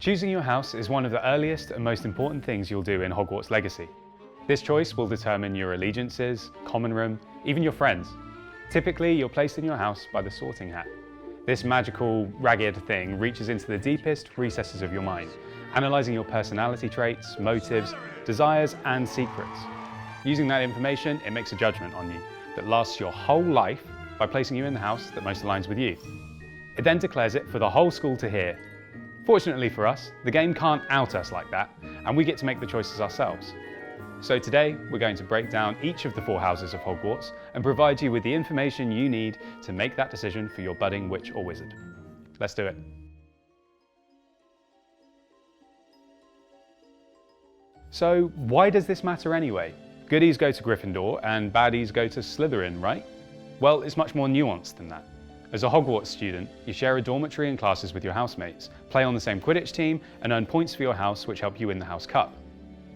Choosing your house is one of the earliest and most important things you'll do in Hogwarts Legacy. This choice will determine your allegiances, common room, even your friends. Typically, you're placed in your house by the sorting hat. This magical, ragged thing reaches into the deepest recesses of your mind, analysing your personality traits, motives, desires, and secrets. Using that information, it makes a judgment on you that lasts your whole life by placing you in the house that most aligns with you. It then declares it for the whole school to hear. Fortunately for us, the game can't out us like that, and we get to make the choices ourselves. So today, we're going to break down each of the 4 houses of Hogwarts and provide you with the information you need to make that decision for your budding witch or wizard. Let's do it. So why does this matter anyway? Goodies go to Gryffindor and baddies go to Slytherin, right? Well, it's much more nuanced than that. As a Hogwarts student, you share a dormitory and classes with your housemates, play on the same Quidditch team, and earn points for your house which help you win the House Cup.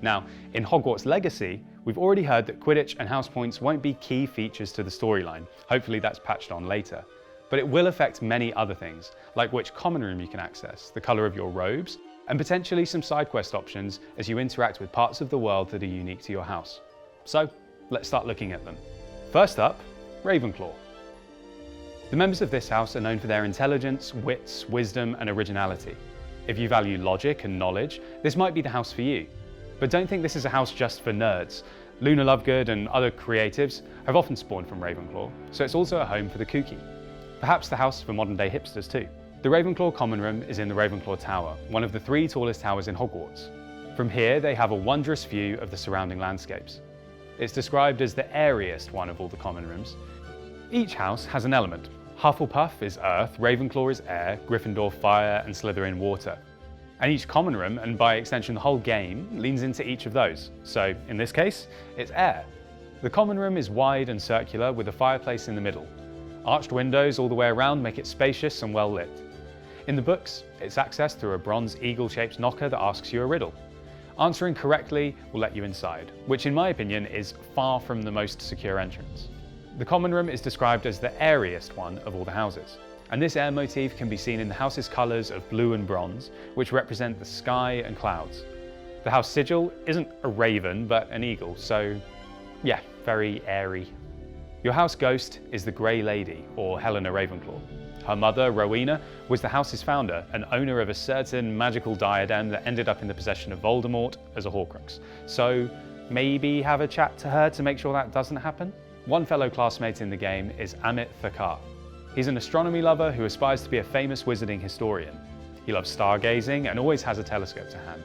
Now, in Hogwarts Legacy, we've already heard that Quidditch and house points won't be key features to the storyline. Hopefully that's patched on later. But it will affect many other things, like which common room you can access, the colour of your robes, and potentially some side quest options as you interact with parts of the world that are unique to your house. So, let's start looking at them. First up, Ravenclaw. The members of this house are known for their intelligence, wits, wisdom, and originality. If you value logic and knowledge, this might be the house for you. But don't think this is a house just for nerds. Luna Lovegood and other creatives have often spawned from Ravenclaw, so it's also a home for the kooky. Perhaps the house for modern-day hipsters too. The Ravenclaw common room is in the Ravenclaw Tower, one of the 3 tallest towers in Hogwarts. From here, they have a wondrous view of the surrounding landscapes. It's described as the airiest one of all the common rooms. Each house has an element. Hufflepuff is earth, Ravenclaw is air, Gryffindor fire, and Slytherin water. And each common room, and by extension the whole game, leans into each of those. So, in this case, it's air. The common room is wide and circular with a fireplace in the middle. Arched windows all the way around make it spacious and well lit. In the books, it's accessed through a bronze eagle-shaped knocker that asks you a riddle. Answering correctly will let you inside, which in my opinion is far from the most secure entrance. The common room is described as the airiest one of all the houses, and this air motif can be seen in the house's colours of blue and bronze, which represent the sky and clouds. The house sigil isn't a raven, but an eagle, so yeah, very airy. Your house ghost is the Grey Lady, or Helena Ravenclaw. Her mother, Rowena, was the house's founder and owner of a certain magical diadem that ended up in the possession of Voldemort as a Horcrux. So maybe have a chat to her to make sure that doesn't happen? One fellow classmate in the game is Amit Thakar. He's an astronomy lover who aspires to be a famous wizarding historian. He loves stargazing and always has a telescope to hand.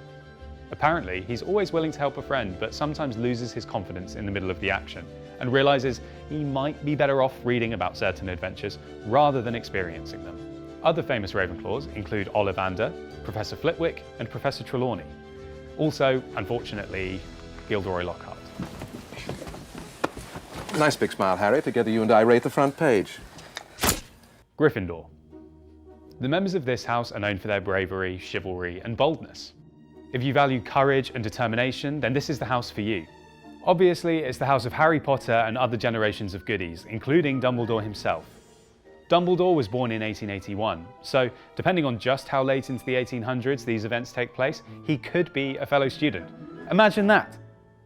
Apparently, he's always willing to help a friend, but sometimes loses his confidence in the middle of the action and realises he might be better off reading about certain adventures rather than experiencing them. Other famous Ravenclaws include Ollivander, Professor Flitwick, and Professor Trelawney. Also, unfortunately, Gilderoy Lockhart. Nice big smile, Harry. Together you and I rate the front page. Gryffindor. The members of this house are known for their bravery, chivalry, and boldness. If you value courage and determination, then this is the house for you. Obviously, it's the house of Harry Potter and other generations of goodies, including Dumbledore himself. Dumbledore was born in 1881, so depending on just how late into the 1800s these events take place, he could be a fellow student. Imagine that!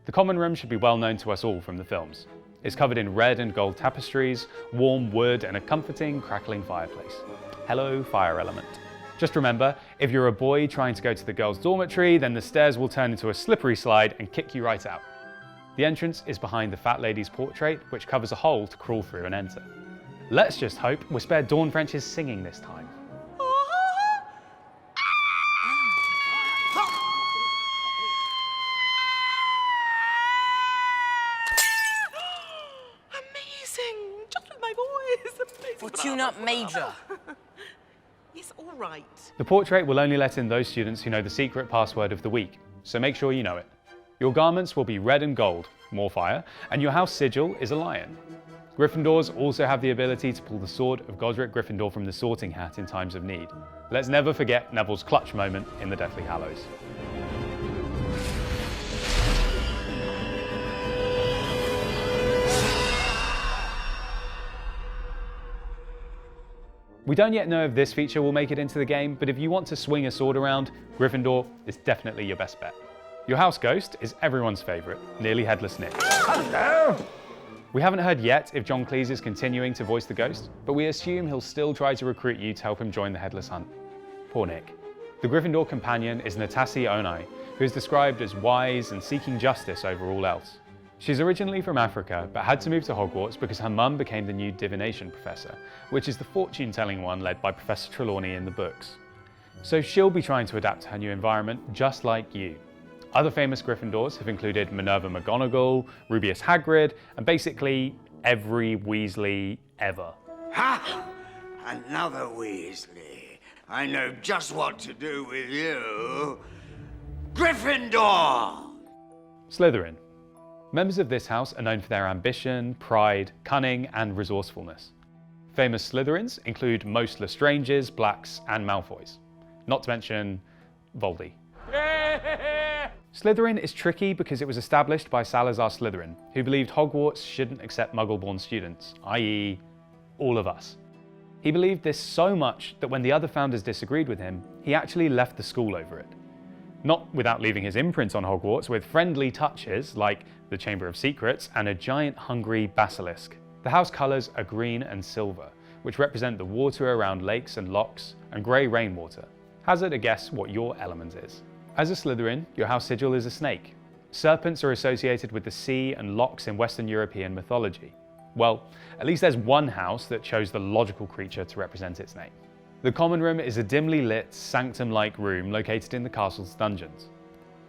The common room should be well known to us all from the films. It's covered in red and gold tapestries, warm wood, and a comforting, crackling fireplace. Hello, fire element. Just remember, if you're a boy trying to go to the girls' dormitory, then the stairs will turn into a slippery slide and kick you right out. The entrance is behind the fat lady's portrait, which covers a hole to crawl through and enter. Let's just hope we're spared Dawn French's singing this time. Amazing! Just with my voice. Amazing. Fortuna Major. Yes, all right. The portrait will only let in those students who know the secret password of the week, so make sure you know it. Your garments will be red and gold, more fire, and your house sigil is a lion. Gryffindors also have the ability to pull the sword of Godric Gryffindor from the sorting hat in times of need. Let's never forget Neville's clutch moment in the Deathly Hallows. We don't yet know if this feature will make it into the game, but if you want to swing a sword around, Gryffindor is definitely your best bet. Your house ghost is everyone's favourite, Nearly Headless Nick. Hello! We haven't heard yet if John Cleese is continuing to voice the ghost, but we assume he'll still try to recruit you to help him join the Headless Hunt. Poor Nick. The Gryffindor companion is Natassi Onai, who is described as wise and seeking justice over all else. She's originally from Africa, but had to move to Hogwarts because her mum became the new divination professor, which is the fortune-telling one led by Professor Trelawney in the books. So she'll be trying to adapt to her new environment just like you. Other famous Gryffindors have included Minerva McGonagall, Rubeus Hagrid, and basically every Weasley ever. Ha! Another Weasley. I know just what to do with you. Gryffindor! Slytherin. Members of this house are known for their ambition, pride, cunning, and resourcefulness. Famous Slytherins include most Lestranges, Blacks, and Malfoys. Not to mention Voldy. Slytherin is tricky because it was established by Salazar Slytherin, who believed Hogwarts shouldn't accept Muggle-born students, i.e. all of us. He believed this so much that when the other founders disagreed with him, he actually left the school over it. Not without leaving his imprint on Hogwarts with friendly touches like the Chamber of Secrets and a giant hungry basilisk. The house colours are green and silver, which represent the water around lakes and lochs, and grey rainwater. Hazard a guess what your element is. As a Slytherin, your house sigil is a snake. Serpents are associated with the sea and lochs in Western European mythology. Well, at least there's one house that chose the logical creature to represent its name. The common room is a dimly lit, sanctum-like room located in the castle's dungeons.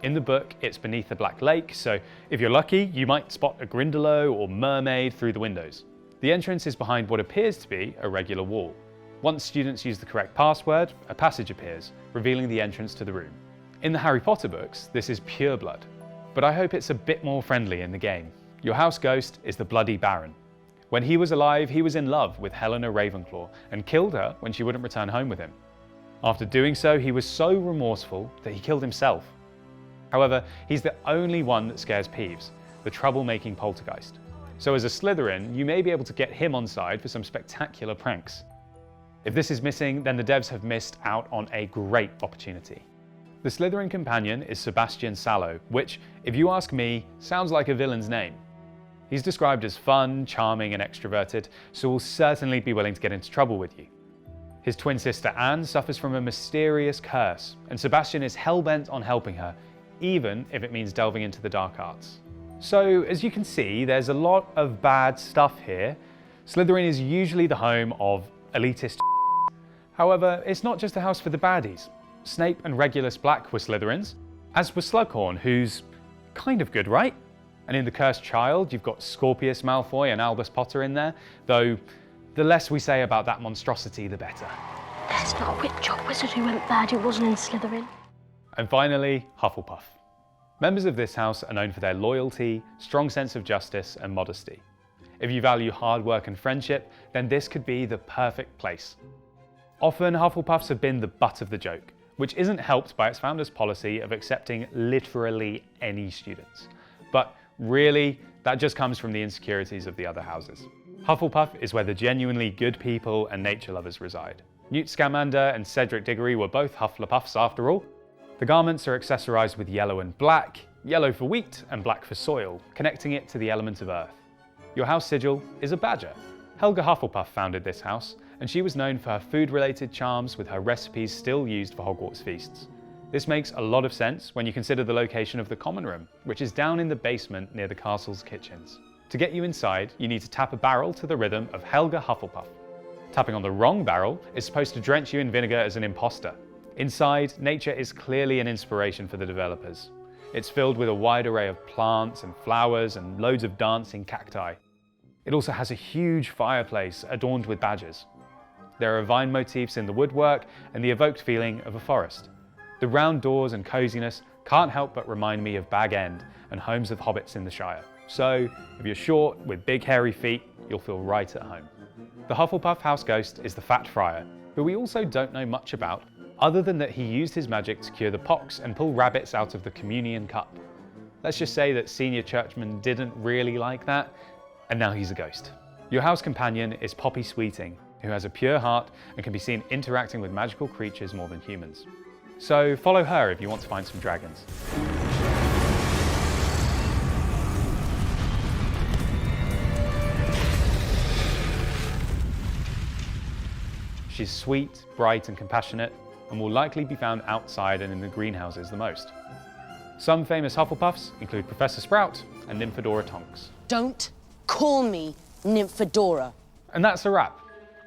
In the book, it's beneath the Black Lake, so if you're lucky, you might spot a Grindylow or mermaid through the windows. The entrance is behind what appears to be a regular wall. Once students use the correct password, a passage appears, revealing the entrance to the room. In the Harry Potter books, this is pure blood, but I hope it's a bit more friendly in the game. Your house ghost is the Bloody Baron. When he was alive, he was in love with Helena Ravenclaw and killed her when she wouldn't return home with him. After doing so, he was so remorseful that he killed himself. However, he's the only one that scares Peeves, the troublemaking poltergeist. So as a Slytherin, you may be able to get him on side for some spectacular pranks. If this is missing, then the devs have missed out on a great opportunity. The Slytherin companion is Sebastian Sallow, which, if you ask me, sounds like a villain's name. He's described as fun, charming, and extroverted, so will certainly be willing to get into trouble with you. His twin sister Anne suffers from a mysterious curse, and Sebastian is hell-bent on helping her, even if it means delving into the dark arts. So, as you can see, there's a lot of bad stuff here. Slytherin is usually the home of elitist. However, it's not just a house for the baddies. Snape and Regulus Black were Slytherins, as was Slughorn, who's kind of good, right? And in The Cursed Child, you've got Scorpius Malfoy and Albus Potter in there, though the less we say about that monstrosity, the better. There's not a witch or wizard who went bad who wasn't in Slytherin. And finally, Hufflepuff. Members of this house are known for their loyalty, strong sense of justice, and modesty. If you value hard work and friendship, then this could be the perfect place. Often, Hufflepuffs have been the butt of the joke, which isn't helped by its founder's policy of accepting literally any students. But really, that just comes from the insecurities of the other houses. Hufflepuff is where the genuinely good people and nature lovers reside. Newt Scamander and Cedric Diggory were both Hufflepuffs after all. The garments are accessorized with yellow and black, yellow for wheat and black for soil, connecting it to the element of earth. Your house sigil is a badger. Helga Hufflepuff founded this house, and she was known for her food-related charms with her recipes still used for Hogwarts feasts. This makes a lot of sense when you consider the location of the common room, which is down in the basement near the castle's kitchens. To get you inside, you need to tap a barrel to the rhythm of Helga Hufflepuff. Tapping on the wrong barrel is supposed to drench you in vinegar as an imposter. Inside, nature is clearly an inspiration for the developers. It's filled with a wide array of plants and flowers and loads of dancing cacti. It also has a huge fireplace adorned with badgers. There are vine motifs in the woodwork and the evoked feeling of a forest. The round doors and coziness can't help but remind me of Bag End and homes of hobbits in the Shire. So, if you're short with big hairy feet, you'll feel right at home. The Hufflepuff house ghost is the Fat Friar, who we also don't know much about, other than that he used his magic to cure the pox and pull rabbits out of the communion cup. Let's just say that senior churchman didn't really like that, and now he's a ghost. Your house companion is Poppy Sweeting, who has a pure heart and can be seen interacting with magical creatures more than humans. So follow her if you want to find some dragons. She's sweet, bright and compassionate, and will likely be found outside and in the greenhouses the most. Some famous Hufflepuffs include Professor Sprout and Nymphadora Tonks. Don't call me Nymphadora. And that's a wrap.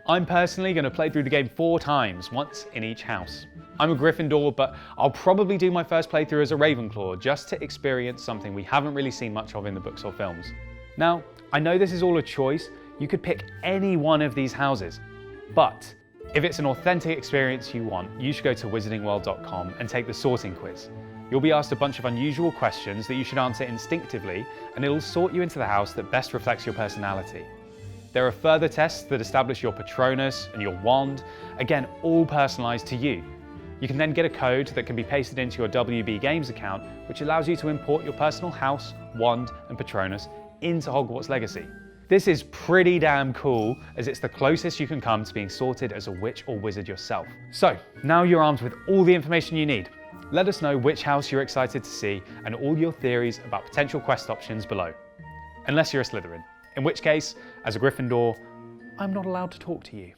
I'm personally going to play through the game 4 times, once in each house. I'm a Gryffindor, but I'll probably do my first playthrough as a Ravenclaw just to experience something we haven't really seen much of in the books or films. Now, I know this is all a choice. You could pick any one of these houses, but if it's an authentic experience you want, you should go to wizardingworld.com and take the sorting quiz. You'll be asked a bunch of unusual questions that you should answer instinctively, and it'll sort you into the house that best reflects your personality. There are further tests that establish your Patronus and your wand, again, all personalised to you. You can then get a code that can be pasted into your WB Games account, which allows you to import your personal house, wand, and Patronus into Hogwarts Legacy. This is pretty damn cool, as it's the closest you can come to being sorted as a witch or wizard yourself. So, now you're armed with all the information you need. Let us know which house you're excited to see and all your theories about potential quest options below. Unless you're a Slytherin, in which case, as a Gryffindor, I'm not allowed to talk to you.